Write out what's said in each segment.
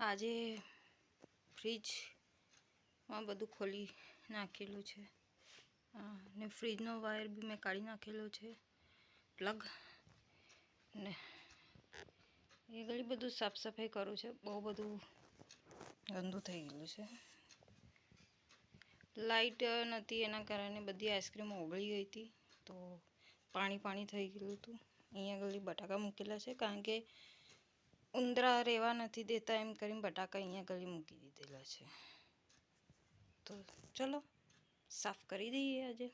આજે ફ્રીજમાં બધું ખોલી નાખેલું છે ને ફ્રીજનો વાયર બી મેં કાઢી નાખેલો છે, પ્લગ. ને એ ઘણી બધું સાફ સફાઈ કરું છે, બહુ બધું ગંદુ થઈ ગયેલું છે. લાઇટ નથી એના કારણે બધી આઈસ્ક્રીમો ઓગળી ગઈ હતી, તો પાણી થઈ ગયેલું હતું. અહીંયા ગળી બટાકા મૂકેલા છે, કારણ કે ઉંદરા રહેવા નથી દેતા એમ કરીને બટાકા અહીંયા ગળી મૂકી દીધેલા છે. તો ચલો સાફ કરી દઈએ આજે.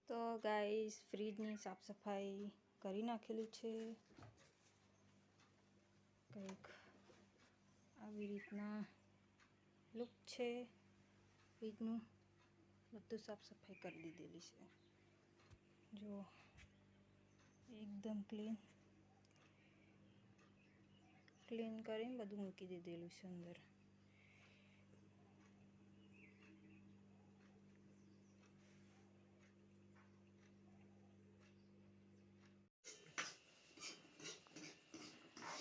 તો ગાઈસ ફ્રીજની સાફ સફાઈ કરી નાખેલી છે. કંઈક આવી રીતના લુક છે ફ્રીજનું. બધું સાફ સફાઈ કરી દીધેલી છે. જો એકદમ ક્લીન કરીને બધું મૂકી દીધેલું છે અંદર.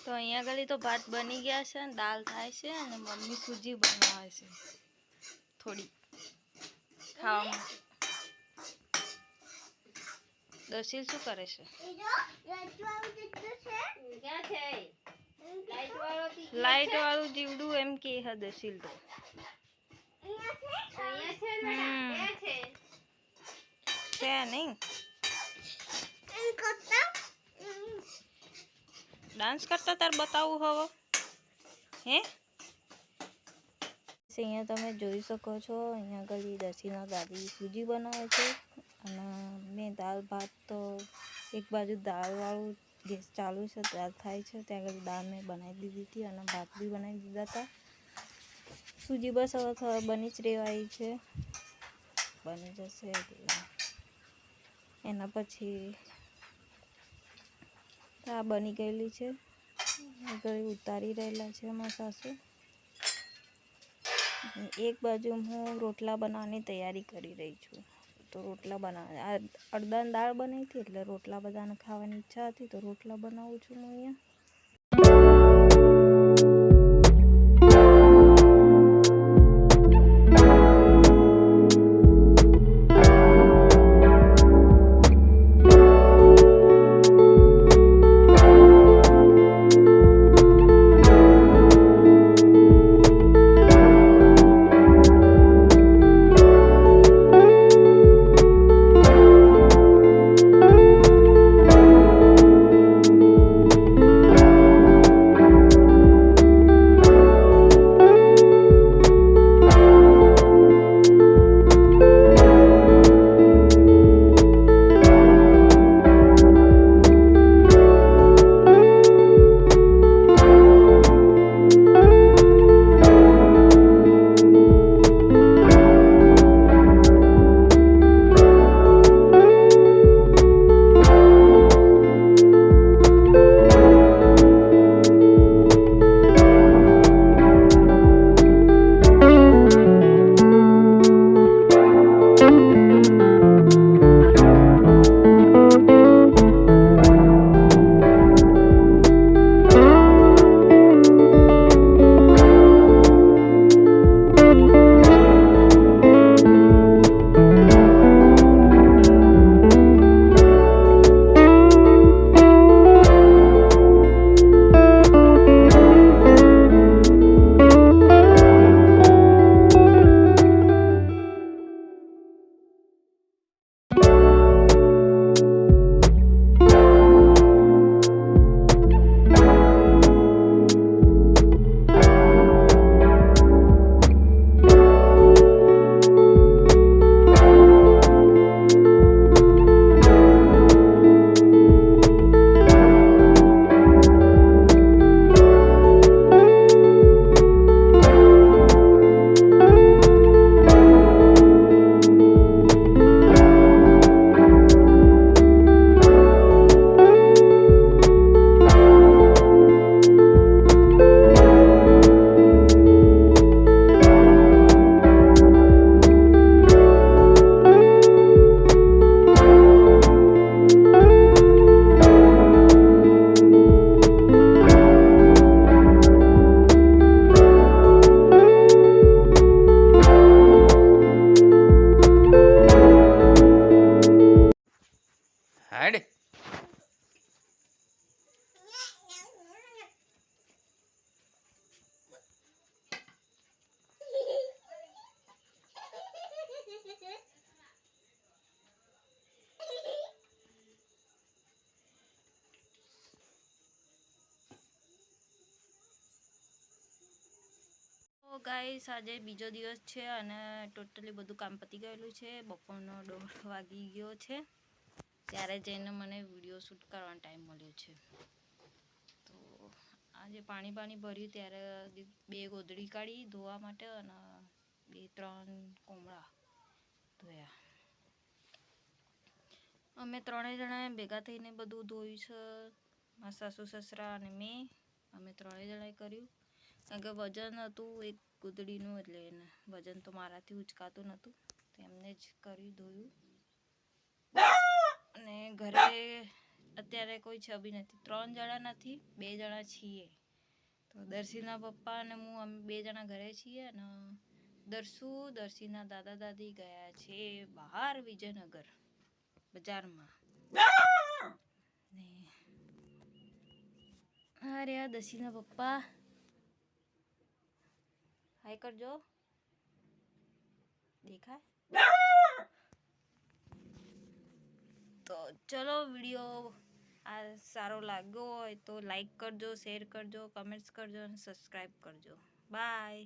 તો અહીંયા આગળ તો ભાત બની ગયા છે, દાળ થાય છે અને મમ્મી સૂજી બનાવે છે થોડી ખાવા માટે. દર્શિલ શું કરે છે? લાઈટ વાળું જીવડું એમ કે દર્શિલ તો છે નહીં. ડાન્સ કરતા તાર બતાવું હવે હે. અહીંયા તમે જોઈ શકો છો, અહીંયા આગળ દર્શીના દાદી સૂજી બનાવે છે અને મેં દાળ ભાત તો એક બાજુ દાળવાળું ગેસ ચાલુ છે, દાળ થાય છે, ત્યાં આગળ દાળ મેં બનાવી દીધી હતી અને ભાત બી બનાવી દીધા હતા. સૂજી બસ હવે બની જ રહેવાય છે, બની જશે એટલે એના પછી આ બની ગયેલી છે. ઘરે ઉતારી રહેલા છે મારા સાસુ. એક બાજુ હું રોટલા બનાવવાની તૈયારી કરી રહી છું. તો રોટલા બનાવવા અડદાની દાળ બનાવી હતી, એટલે રોટલા બધાને ખાવાની ઈચ્છા હતી, તો રોટલા બનાવું છું હું અહીંયા. ગાઈસ આજે બીજો દિવસ છે અને ટોટલી બધું કામ પતી ગયેલું છે. બપોરનો 1:30 વાગી ગયો છે ત્યારે જઈને મને વિડીયો શૂટ કરવાનો ટાઈમ મળ્યો છે. તો આજે પાણી ભર્યું ત્યારે 2 ગોદડી કાઢી ધોવા માટે અને 2-3 કોમળા ધોયા. અમે 3 જણાએ ભેગા થઈને બધું ધોયું છે. મારા સાસુ સસરા અને મેં અમે 3 જણાએ કર્યું. કારણ કે વજન હતું એક ગોદડીનું એટલે વજન તો મારાથી ઉચકાતું નહોતું તો એમને જ કર્યું ધોયું. અને ઘરે અત્યારે કોઈ છે બી નથી, 3 જણા નથી 2 જણા છીએ. તો દર્શીના પપ્પા અને હું અમે 2 જણા ઘરે છીએ અને દર્શીના દાદા દાદી ગયા છે બહાર વિજયનગર બજારમાં. ને અરે આ દર્શીના પપ્પા હાય કરજો, દેખાય? તો ચલો વિડીયો આ સારો લાગ્યો હોય તો લાઈક કરજો, શેર કરજો, કમેન્ટ્સ કરજો અને સબસ્ક્રાઈબ કરજો. બાય.